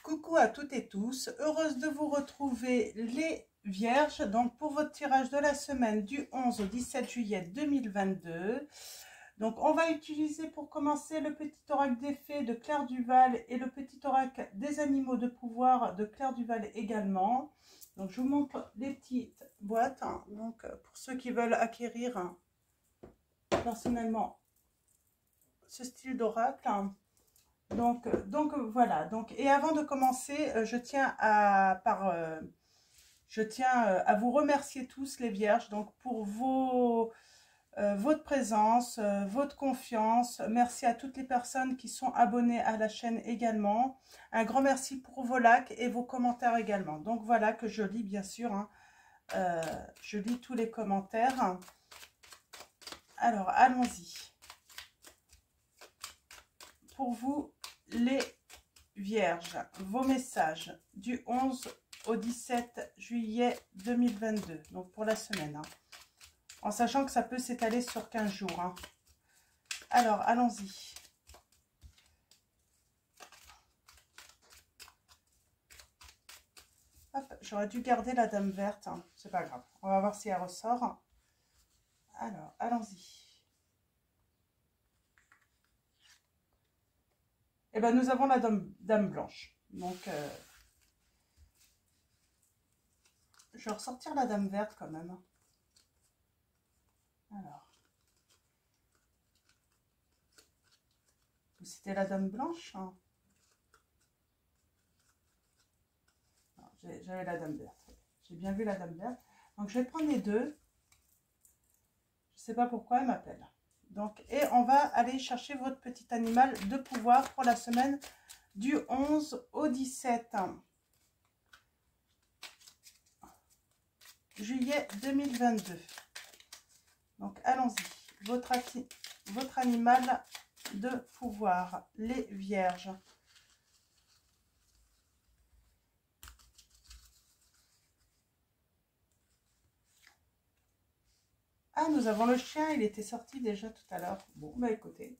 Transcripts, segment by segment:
Coucou à toutes et tous, heureuse de vous retrouver les Vierges, donc pour votre tirage de la semaine du 11 au 17 juillet 2022. Donc on va utiliser pour commencer le petit oracle des fées de Claire Duval et le petit oracle des animaux de pouvoir de Claire Duval également. Donc je vous montre les petites boîtes, hein. Donc pour ceux qui veulent acquérir personnellement ce style d'oracle. Donc voilà. Donc, et avant de commencer, je tiens à vous remercier tous les Vierges. Donc pour votre présence, votre confiance. Merci à toutes les personnes qui sont abonnées à la chaîne également. Un grand merci pour vos likes et vos commentaires également. Donc voilà que je lis bien sûr. Hein, je lis tous les commentaires. Alors allons-y. Pour vous les Vierges, vos messages du 11 au 17 juillet 2022, donc pour la semaine, hein, en sachant que ça peut s'étaler sur 15 jours. Hein. Alors, allons-y. J'aurais dû garder la dame verte, hein. C'est pas grave. On va voir si elle ressort. Alors, allons-y. Eh bien, nous avons la dame blanche. Donc, je vais ressortir la dame verte quand même. Alors. C'était la dame blanche. Hein. J'avais la dame verte. J'ai bien vu la dame verte. Donc, je vais prendre les deux. Je ne sais pas pourquoi elle m'appelle. Donc, et on va aller chercher votre petit animal de pouvoir pour la semaine du 11 au 17 juillet 2022. Donc, allons-y. Votre animal de pouvoir, les Vierges. Ah, nous avons le chien, il était sorti déjà tout à l'heure. Bon, bah écoutez.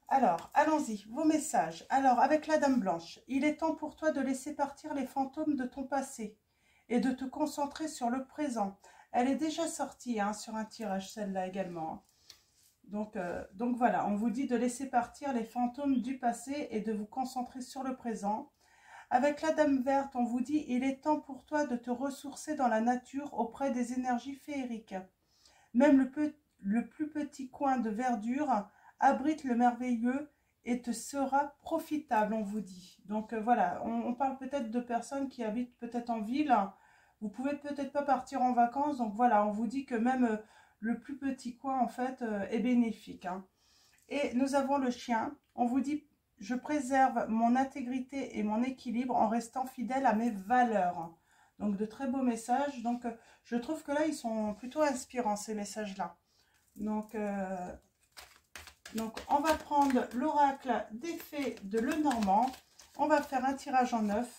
Alors, allons-y, vos messages. Alors, avec la dame blanche, il est temps pour toi de laisser partir les fantômes de ton passé et de te concentrer sur le présent. Elle est déjà sortie hein, sur un tirage, celle-là également. Donc voilà, on vous dit de laisser partir les fantômes du passé et de vous concentrer sur le présent. Avec la dame verte, on vous dit, il est temps pour toi de te ressourcer dans la nature auprès des énergies féeriques. Même le plus petit coin de verdure abrite le merveilleux et te sera profitable, on vous dit. Donc voilà, on parle peut-être de personnes qui habitent peut-être en ville. Vous pouvez peut-être pas partir en vacances, donc voilà, on vous dit que même le plus petit coin, en fait, est bénéfique. Hein. Et nous avons le chien, on vous dit... Je préserve mon intégrité et mon équilibre en restant fidèle à mes valeurs. Donc, de très beaux messages. Donc, je trouve que là, ils sont plutôt inspirants, ces messages-là. Donc, on va prendre l'oracle des fées de Lenormand. On va faire un tirage en 9.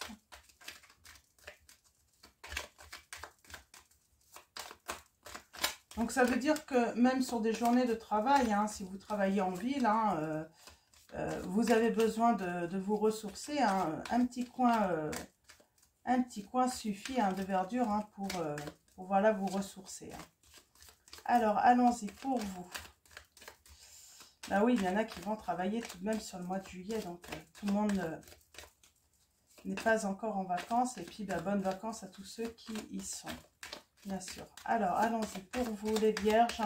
Donc, ça veut dire que même sur des journées de travail, hein, si vous travaillez en ville, hein, vous avez besoin de vous ressourcer. Hein. Un petit coin suffit hein, de verdure hein, pour voilà, vous ressourcer. Hein. Alors, allons-y pour vous. Bah oui, il y en a qui vont travailler tout de même sur le mois de juillet. Donc, tout le monde n'est pas encore en vacances. Et puis, bah, bonnes vacances à tous ceux qui y sont. Bien sûr. Alors, allons-y pour vous les Vierges.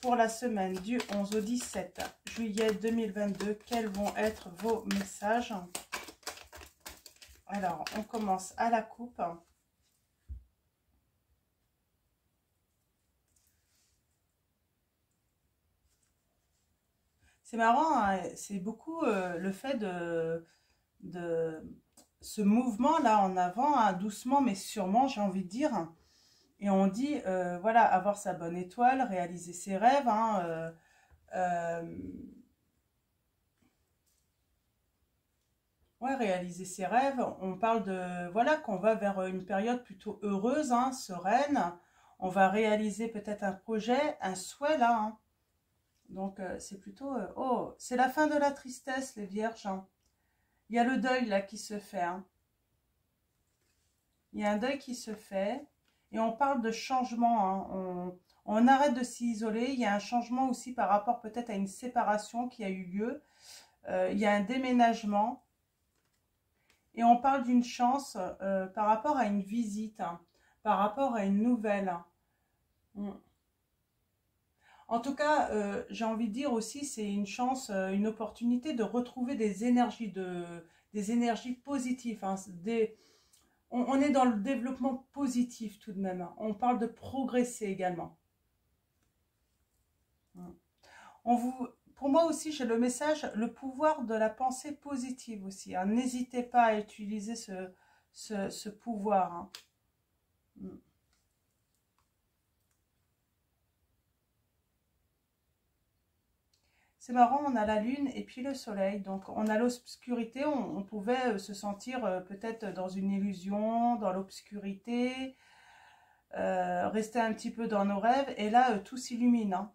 Pour la semaine du 11 au 17 juillet 2022, quels vont être vos messages? Alors, on commence à la coupe. C'est marrant, hein, c'est beaucoup le fait de ce mouvement-là en avant, hein, doucement mais sûrement, j'ai envie de dire. Et on dit, voilà, avoir sa bonne étoile, réaliser ses rêves, hein, ouais, réaliser ses rêves. On parle de, voilà, qu'on va vers une période plutôt heureuse, hein, sereine. On va réaliser peut-être un projet, un souhait, là. Hein. Donc, c'est plutôt, oh, c'est la fin de la tristesse, les Vierges. Hein. Il y a le deuil là qui se fait. Hein. Il y a un deuil qui se fait. Et on parle de changement. Hein. On arrête de s'isoler. Il y a un changement aussi par rapport peut-être à une séparation qui a eu lieu. Il y a un déménagement. Et on parle d'une chance par rapport à une visite. Hein, par rapport à une nouvelle. Hein. En tout cas, j'ai envie de dire aussi, c'est une chance, une opportunité de retrouver des énergies positives. Hein, on est dans le développement positif tout de même. Hein. On parle de progresser également. Pour moi aussi, j'ai le message, le pouvoir de la pensée positive aussi. Hein. N'hésitez pas à utiliser ce pouvoir. Hein. C'est marrant, on a la lune et puis le soleil. Donc, on a l'obscurité. On pouvait se sentir peut-être dans une illusion, dans l'obscurité, rester un petit peu dans nos rêves. Et là, tout s'illumine. Hein.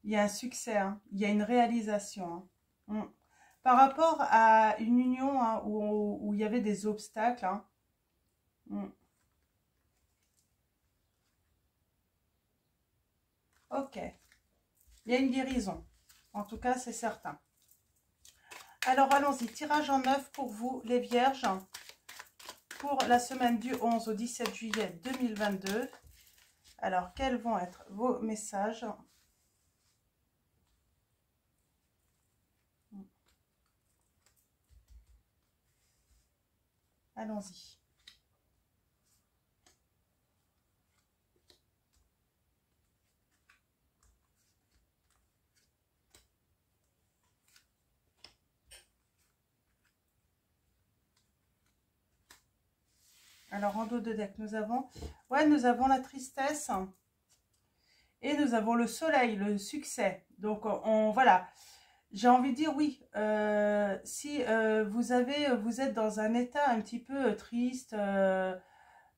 Il y a un succès. Hein. Il y a une réalisation. Hein. Par rapport à une union hein, où il y avait des obstacles. Hein. Ok. Il y a une guérison. En tout cas, c'est certain. Alors, allons-y. Tirage en 9 pour vous, les vierges. Pour la semaine du 11 au 17 juillet 2022. Alors, quels vont être vos messages? Allons-y. Alors, en dos de deck, nous avons la tristesse et nous avons le soleil, le succès. Donc, voilà, j'ai envie de dire oui. Si vous êtes dans un état un petit peu triste,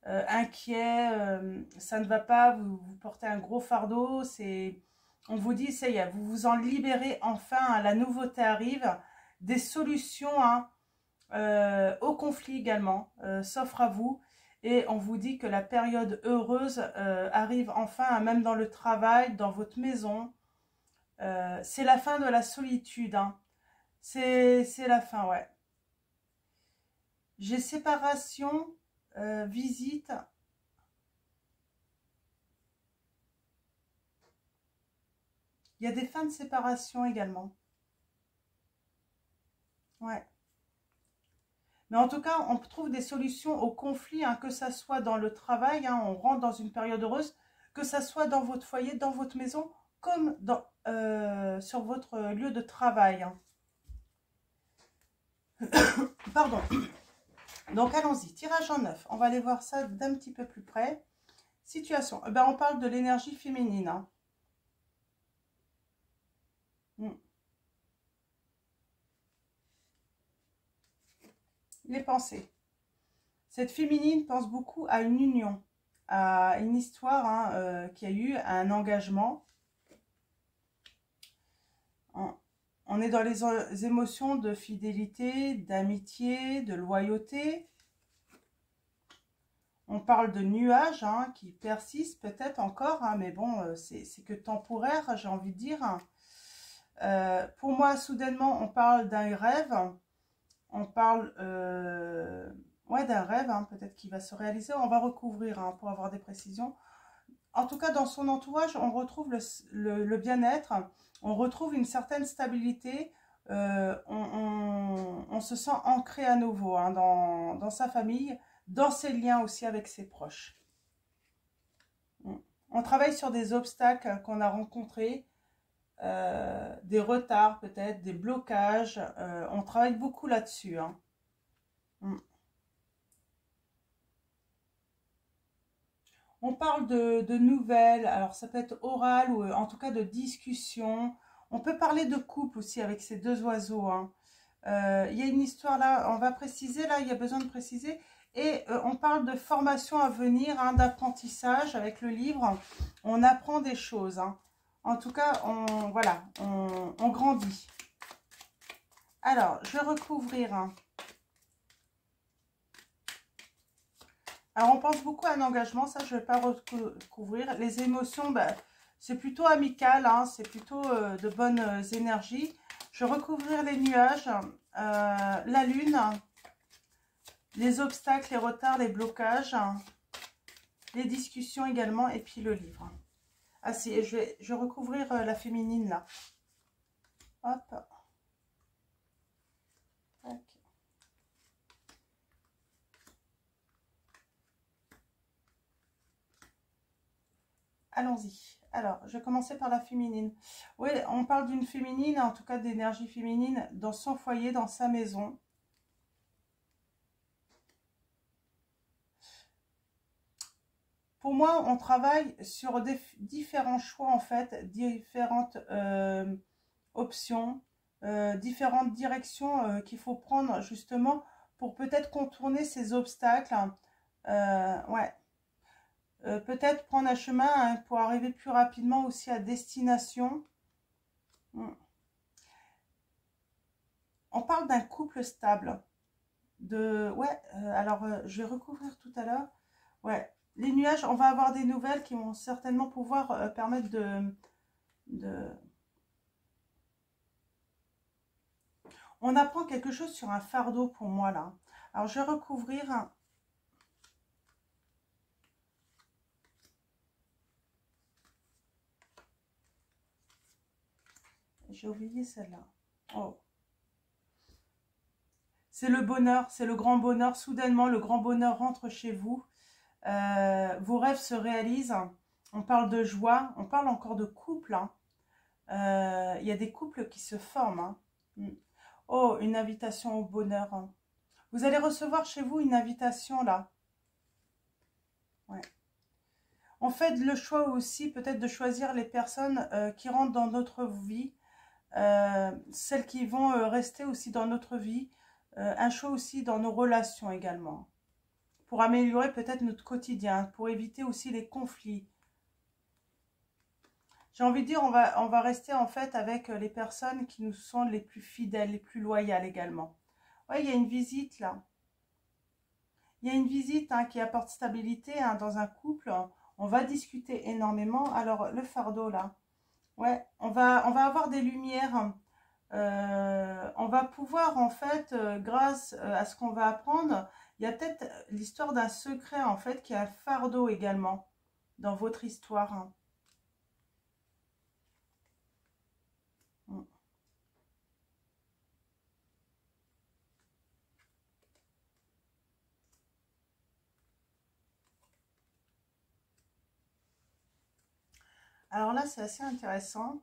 inquiet, ça ne va pas, vous portez un gros fardeau, on vous dit, ça y est, vous vous en libérez enfin, hein, la nouveauté arrive, des solutions hein, au conflit également s'offrent à vous. Et on vous dit que la période heureuse arrive enfin, hein, même dans le travail, dans votre maison. C'est la fin de la solitude. Hein. C'est la fin, ouais. J'ai séparation, visite. Il y a des fins de séparation également. Ouais. Mais en tout cas, on trouve des solutions aux conflits, hein, que ça soit dans le travail, hein, on rentre dans une période heureuse, que ça soit dans votre foyer, dans votre maison, comme sur votre lieu de travail. Hein. Pardon. Donc, allons-y. Tirage en 9. On va aller voir ça d'un petit peu plus près. Situation. Ben, on parle de l'énergie féminine. Hein. Les pensées. Cette féminine pense beaucoup à une union, à une histoire hein, qui a eu un engagement. On est dans les émotions de fidélité, d'amitié, de loyauté. On parle de nuages hein, qui persistent peut-être encore, hein, mais bon, c'est que temporaire, j'ai envie de dire. Pour moi, soudainement, on parle d'un rêve. On parle ouais, d'un rêve, hein, peut-être qui va se réaliser. On va recouvrir hein, pour avoir des précisions. En tout cas, dans son entourage, on retrouve le bien-être. On retrouve une certaine stabilité. On se sent ancré à nouveau hein, dans sa famille, dans ses liens aussi avec ses proches. On travaille sur des obstacles qu'on a rencontrés, des retards peut-être, des blocages. On travaille beaucoup là-dessus. Hein. On parle de nouvelles, alors ça peut être oral ou en tout cas de discussion. On peut parler de couple aussi avec ces deux oiseaux. Hein. Il y a une histoire là, on va préciser, là il y a besoin de préciser. Et on parle de formation à venir, hein, d'apprentissage avec le livre. On apprend des choses. Hein. En tout cas, voilà, on grandit. Alors, je vais recouvrir. Alors, on pense beaucoup à un engagement. Ça, je ne vais pas recouvrir. Les émotions, bah, c'est plutôt amical. Hein, c'est plutôt de bonnes énergies. Je vais recouvrir les nuages, la lune, les obstacles, les retards, les blocages, les discussions également, et puis le livre. Ah si, je vais recouvrir la féminine là. Hop. Tac. Allons-y. Alors, je vais commencer par la féminine. Oui, on parle d'une féminine, en tout cas d'énergie féminine, dans son foyer, dans sa maison. Pour moi, on travaille sur différents choix, en fait, différentes options, différentes directions qu'il faut prendre, justement, pour peut-être contourner ces obstacles. Ouais. Peut-être prendre un chemin hein, pour arriver plus rapidement aussi à destination. On parle d'un couple stable. Ouais, alors je vais recouvrir tout à l'heure. Ouais, les nuages, on va avoir des nouvelles qui vont certainement pouvoir permettre de... On apprend quelque chose sur un fardeau pour moi là. Alors je vais recouvrir. J'ai oublié celle-là. Oh. C'est le bonheur, c'est le grand bonheur. Soudainement, le grand bonheur rentre chez vous. Vos rêves se réalisent. On parle de joie, on parle encore de couple. Hein. Y a des couples qui se forment. Hein. Oh, une invitation au bonheur. Hein. Vous allez recevoir chez vous une invitation là. Ouais. On fait le choix aussi peut-être de choisir les personnes qui rentrent dans notre vie. Celles qui vont rester aussi dans notre vie. Un choix aussi dans nos relations également. Pour améliorer peut-être notre quotidien. Pour éviter aussi les conflits. J'ai envie de dire, on va rester en fait avec les personnes qui nous sont les plus fidèles, les plus loyales également. Ouais, il y a une visite là. Il y a une visite hein, qui apporte stabilité hein, dans un couple. On va discuter énormément. Alors, le fardeau là. Ouais, on va avoir des lumières. On va pouvoir en fait, grâce à ce qu'on va apprendre, il y a peut-être l'histoire d'un secret en fait qui est un fardeau également dans votre histoire. Hein. Alors là, c'est assez intéressant.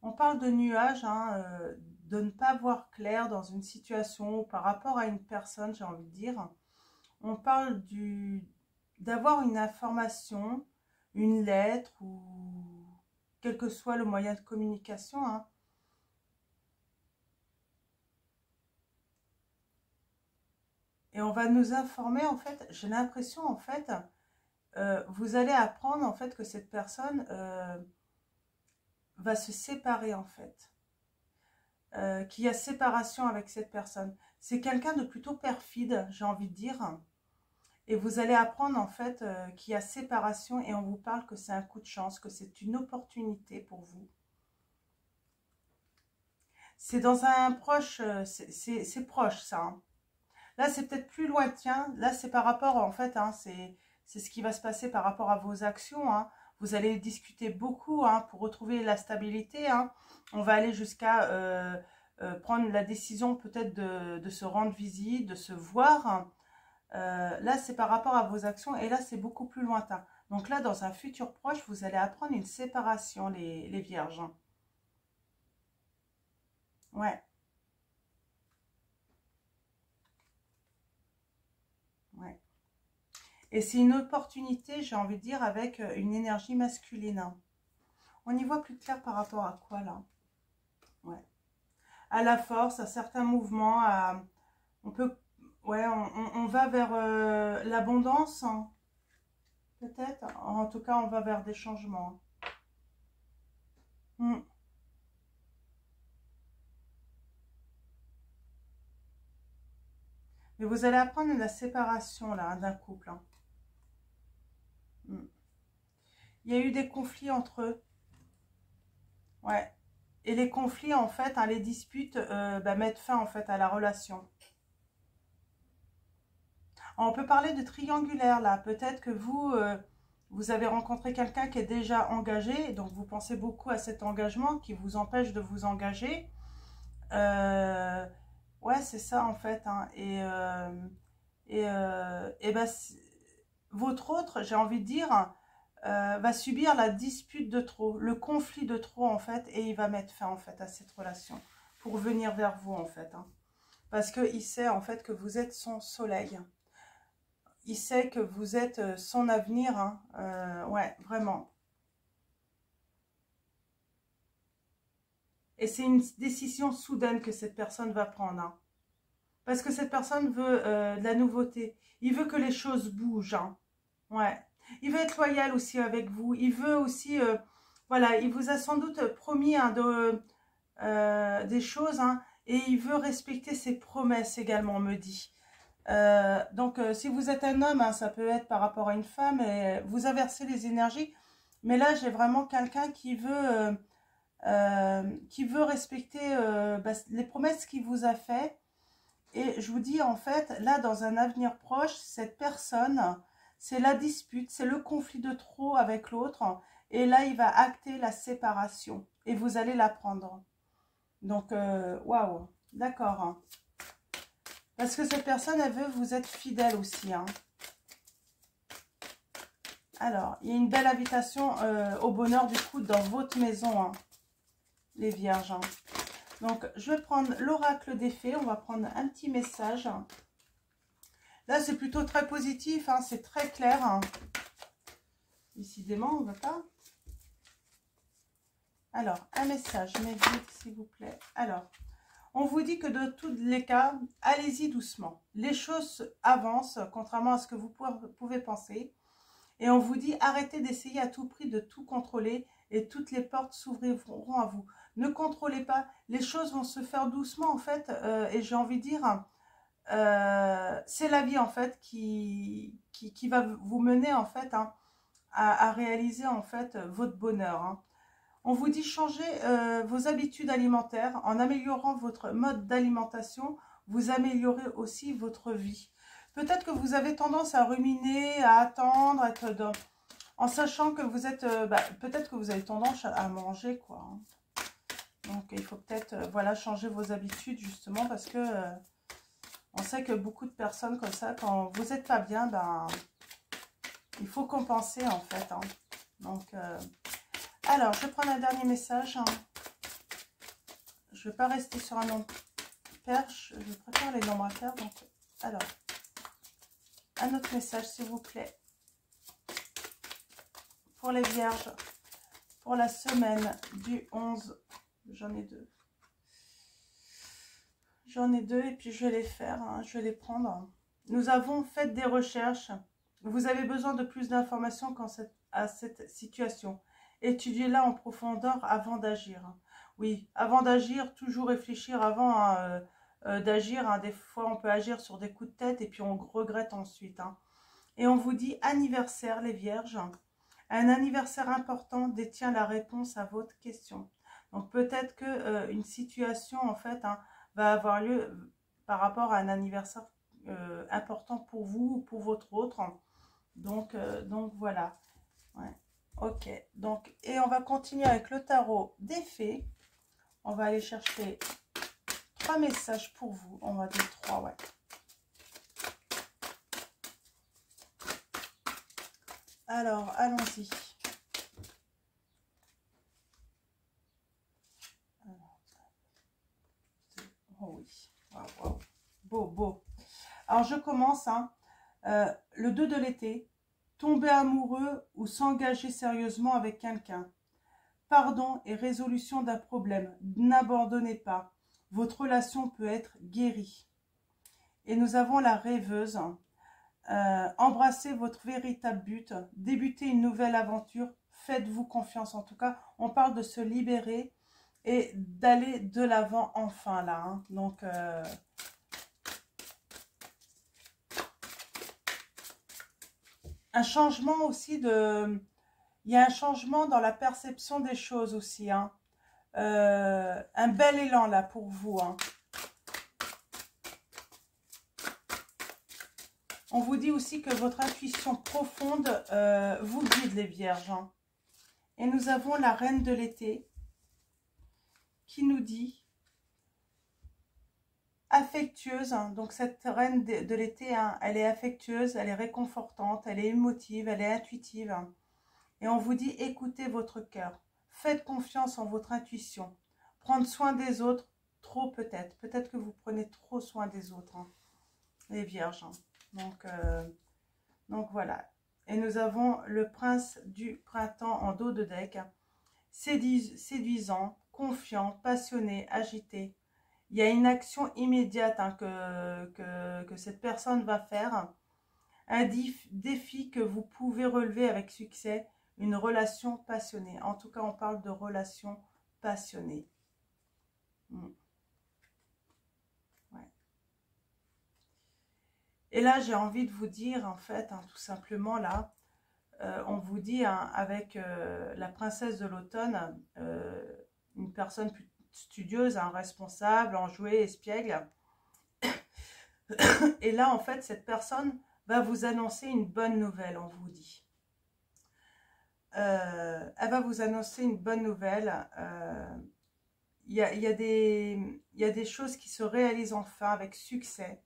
On parle de nuages, hein, de ne pas voir clair dans une situation ou par rapport à une personne, j'ai envie de dire. On parle d'avoir une information, une lettre ou quel que soit le moyen de communication. Hein. Et on va nous informer, en fait, j'ai l'impression, en fait, vous allez apprendre, en fait, que cette personne va se séparer, en fait. Qu'il y a séparation avec cette personne. C'est quelqu'un de plutôt perfide, j'ai envie de dire. Et vous allez apprendre en fait qu'il y a séparation et on vous parle que c'est un coup de chance, que c'est une opportunité pour vous. C'est dans un proche, c'est proche ça. Hein. Là c'est peut-être plus lointain, là c'est par rapport en fait, hein, c'est ce qui va se passer par rapport à vos actions. Hein. Vous allez discuter beaucoup hein, pour retrouver la stabilité. Hein. On va aller jusqu'à prendre la décision peut-être de se rendre visite, de se voir. Hein. Là, c'est par rapport à vos actions et là, c'est beaucoup plus lointain. Donc là, dans un futur proche, vous allez apprendre une séparation, les vierges. Ouais, ouais. Et c'est une opportunité, j'ai envie de dire, avec une énergie masculine. On y voit plus clair par rapport à quoi, là? Ouais. À la force, à certains mouvements, on peut... Ouais, on va vers l'abondance, hein, peut-être. En tout cas, on va vers des changements. Hmm. Mais vous allez apprendre la séparation là, hein, d'un couple. Hein. Il y a eu des conflits entre eux. Ouais. Et les conflits, en fait, hein, les disputes, mettent fin, en fait, à la relation. On peut parler de triangulaire, là. Peut-être que vous, vous avez rencontré quelqu'un qui est déjà engagé, donc vous pensez beaucoup à cet engagement qui vous empêche de vous engager. Ouais, c'est ça, en fait. Hein. Votre autre, j'ai envie de dire, va subir la dispute de trop, le conflit de trop, en fait, et il va mettre fin, en fait, à cette relation pour venir vers vous, en fait. Hein. Parce qu'il sait, en fait, que vous êtes son soleil. Il sait que vous êtes son avenir. Hein. Ouais, vraiment. Et c'est une décision soudaine que cette personne va prendre. Hein. Parce que cette personne veut de la nouveauté. Il veut que les choses bougent. Hein. Ouais. Il veut être loyal aussi avec vous. Il veut aussi... voilà, il vous a sans doute promis hein, des choses. Hein, et il veut respecter ses promesses également, on me dit. Donc, si vous êtes un homme, hein, ça peut être par rapport à une femme. Et vous inversez les énergies. Mais là, j'ai vraiment quelqu'un qui veut respecter les promesses qu'il vous a faites. Et je vous dis, en fait, là, dans un avenir proche, cette personne, c'est la dispute, c'est le conflit de trop avec l'autre. Et là, il va acter la séparation. Et vous allez l'apprendre. Donc, waouh, d'accord. Hein. Parce que cette personne, elle veut vous être fidèle aussi. Hein. Alors, il y a une belle invitation au bonheur, du coup, dans votre maison, hein, les vierges. Hein. Donc, je vais prendre l'oracle des fées. On va prendre un petit message. Là, c'est plutôt très positif. Hein, c'est très clair. Hein. Décidément, on ne veut pas. Alors, un message. Mais vite, s'il vous plaît. Alors, on vous dit que de tous les cas, allez-y doucement. Les choses avancent, contrairement à ce que vous pouvez penser. Et on vous dit, arrêtez d'essayer à tout prix de tout contrôler et toutes les portes s'ouvriront à vous. Ne contrôlez pas, les choses vont se faire doucement en fait. Et j'ai envie de dire, c'est la vie en fait qui va vous mener en fait hein, à réaliser en fait votre bonheur. Hein. On vous dit changer vos habitudes alimentaires en améliorant votre mode d'alimentation. Vous améliorez aussi votre vie. Peut-être que vous avez tendance à ruminer, à attendre, en sachant que vous êtes... peut-être que vous avez tendance à manger, quoi. Hein. Donc, il faut peut-être voilà, changer vos habitudes, justement, parce que on sait que beaucoup de personnes comme ça, quand vous n'êtes pas bien, il faut compenser, en fait. Hein. Donc, alors, je vais prendre un dernier message. Hein. Je ne vais pas rester sur un nom perche. Je préfère les nombres impairs. Donc, alors... Un autre message, s'il vous plaît. Pour les vierges. Pour la semaine du 11. J'en ai deux. J'en ai deux et puis je vais les faire. Hein, je vais les prendre. Nous avons fait des recherches. Vous avez besoin de plus d'informations à cette situation. Étudiez-la en profondeur avant d'agir. Oui, avant d'agir, toujours réfléchir avant d'agir. Hein. Des fois, on peut agir sur des coups de tête et puis on regrette ensuite. Hein. Et on vous dit anniversaire, les vierges. Un anniversaire important détient la réponse à votre question. Donc peut-être que une situation en fait hein, va avoir lieu par rapport à un anniversaire important pour vous ou pour votre autre. Donc voilà. Ouais. Ok. Donc, et on va continuer avec le tarot des fées. On va aller chercher 3 messages pour vous. On va dire 3, ouais. Alors, allons-y. Oh oui. Wow, wow. Beau, beau. Alors, je commence. Hein. Le 2 de l'été. Tomber amoureux ou s'engager sérieusement avec quelqu'un. Pardon et résolution d'un problème. N'abandonnez pas. Votre relation peut être guérie. Et nous avons la rêveuse. Embrassez votre véritable but. Débutez une nouvelle aventure. Faites-vous confiance. En tout cas, on parle de se libérer et d'aller de l'avant enfin là. Hein. Donc, un changement aussi de... Il y a un changement dans la perception des choses aussi, hein. Un bel élan là pour vous, hein. On vous dit aussi que votre intuition profonde vous guide, les vierges, hein. Et nous avons la reine de l'été qui nous dit affectueuse, hein. Donc cette reine de l'été, hein, elle est affectueuse, elle est réconfortante, elle est émotive, elle est intuitive, hein. Et on vous dit écoutez votre cœur, faites confiance en votre intuition, prendre soin des autres, trop peut-être, peut-être que vous prenez trop soin des autres, hein, les vierges, hein. Donc voilà. Et nous avons le prince du printemps en dos de deck, séduisant, confiant, passionné, agité. Il y a une action immédiate, hein, que cette personne va faire. Un défi que vous pouvez relever avec succès. Une relation passionnée. En tout cas, on parle de relation passionnée. Ouais. Et là, j'ai envie de vous dire, en fait, hein, tout simplement, là, on vous dit, hein, avec la princesse de l'automne, une personne plus studieuse, hein, responsable, enjouée, espiègle. Et là, en fait, cette personne va vous annoncer une bonne nouvelle, on vous dit. Elle va vous annoncer une bonne nouvelle. Il y a des choses qui se réalisent enfin avec succès.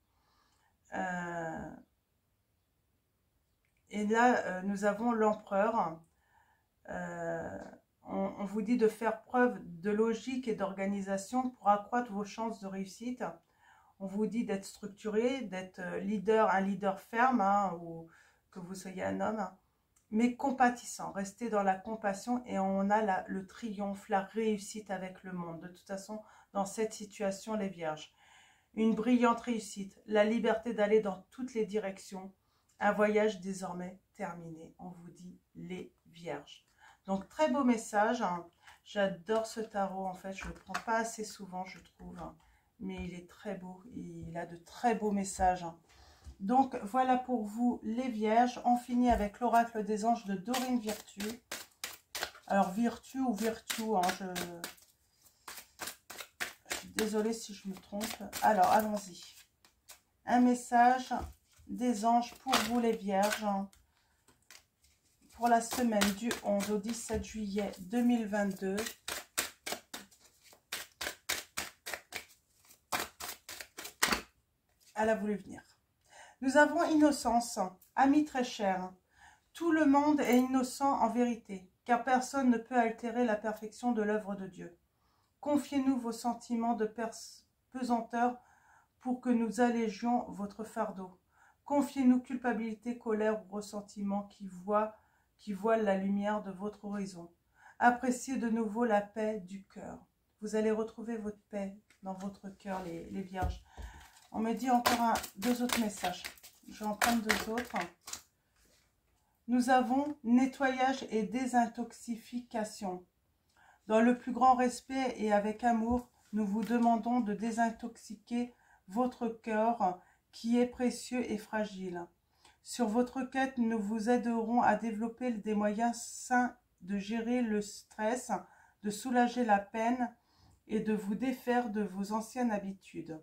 Et là, nous avons l'empereur. On vous dit de faire preuve de logique et d'organisation pour accroître vos chances de réussite. On vous dit d'être structuré, d'être leader, un leader ferme, hein, ou que vous soyez un homme, hein, mais compatissant. Restez dans la compassion et on a le triomphe, la réussite avec le monde. De toute façon, dans cette situation, les vierges. Une brillante réussite, la liberté d'aller dans toutes les directions. Un voyage désormais terminé. On vous dit les vierges. Donc, très beau message, hein. J'adore ce tarot, en fait. Je ne le prends pas assez souvent, je trouve, hein. Mais il est très beau. Il a de très beaux messages, hein. Donc, voilà pour vous, les vierges. On finit avec l'oracle des anges de Dorine Virtue. Alors, Virtue ou Virtue, hein, je suis désolée si je me trompe. Alors, allons-y. Un message des anges pour vous, les vierges, pour la semaine du 11 au 17 juillet 2022. Elle a voulu venir. Nous avons innocence, amis très chers. Tout le monde est innocent en vérité, car personne ne peut altérer la perfection de l'œuvre de Dieu. Confiez-nous vos sentiments de pesanteur pour que nous allégions votre fardeau. Confiez-nous culpabilité, colère ou ressentiment qui voilent la lumière de votre horizon. Appréciez de nouveau la paix du cœur. Vous allez retrouver votre paix dans votre cœur, les vierges. On me dit encore deux autres messages. Je vais en prendre deux autres. Nous avons nettoyage et désintoxification. Dans le plus grand respect et avec amour, nous vous demandons de désintoxiquer votre cœur qui est précieux et fragile. Sur votre quête, nous vous aiderons à développer des moyens sains de gérer le stress, de soulager la peine et de vous défaire de vos anciennes habitudes.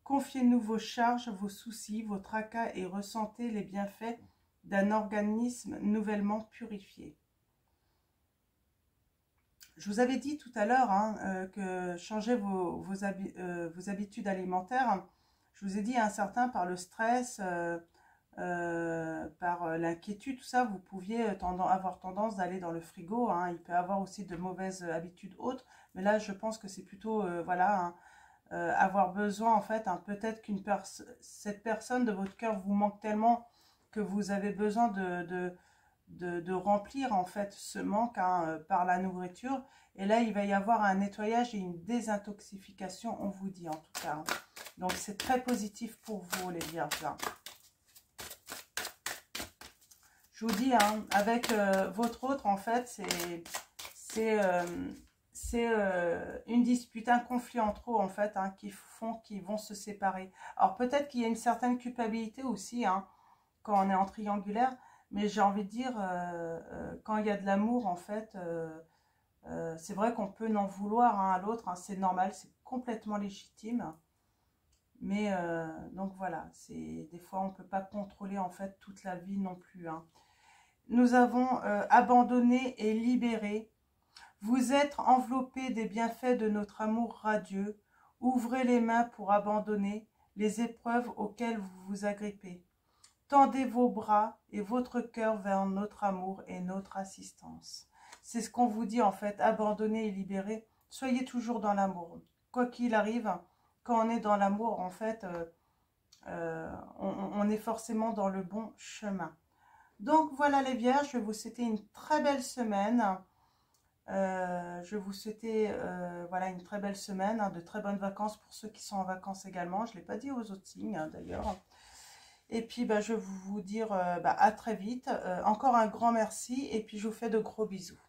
Confiez-nous vos charges, vos soucis, vos tracas et ressentez les bienfaits d'un organisme nouvellement purifié. Je vous avais dit tout à l'heure, hein, que changer vos habitudes alimentaires, je vous ai dit, hein, certains par le stress, par l'inquiétude, tout ça, vous pouviez avoir tendance d'aller dans le frigo, hein. Il peut y avoir aussi de mauvaises habitudes autres, mais là je pense que c'est plutôt, voilà, hein, avoir besoin, en fait, hein, peut-être cette personne de votre cœur vous manque tellement que vous avez besoin de remplir, en fait, ce manque, hein, par la nourriture. Et là, il va y avoir un nettoyage et une désintoxification, on vous dit, en tout cas, hein. Donc, c'est très positif pour vous, les vierges, là. Je vous dis, hein, avec votre autre, en fait, c'est une dispute, un conflit entre eux, en fait, hein, qui vont se séparer. Alors, peut-être qu'il y a une certaine culpabilité aussi, hein, quand on est en triangulaire, Mais j'ai envie de dire, quand il y a de l'amour, en fait, c'est vrai qu'on peut n'en vouloir à l'autre, hein, c'est normal, c'est complètement légitime. Mais donc voilà, c'est des fois on ne peut pas contrôler en fait toute la vie non plus, hein. Nous avons abandonné et libéré. Vous êtes enveloppés des bienfaits de notre amour radieux. Ouvrez les mains pour abandonner les épreuves auxquelles vous vous agrippez. Tendez vos bras et votre cœur vers notre amour et notre assistance. C'est ce qu'on vous dit en fait, abandonner et libérer. Soyez toujours dans l'amour. Quoi qu'il arrive, quand on est dans l'amour, en fait, on est forcément dans le bon chemin. Donc voilà les vierges, je vais vous souhaiter une très belle semaine. Je vais vous souhaiter voilà, une très belle semaine, hein, de très bonnes vacances pour ceux qui sont en vacances également. Je ne l'ai pas dit aux autres signes, hein, d'ailleurs. Et puis bah, je vais vous dire à très vite. Encore un grand merci et puis je vous fais de gros bisous.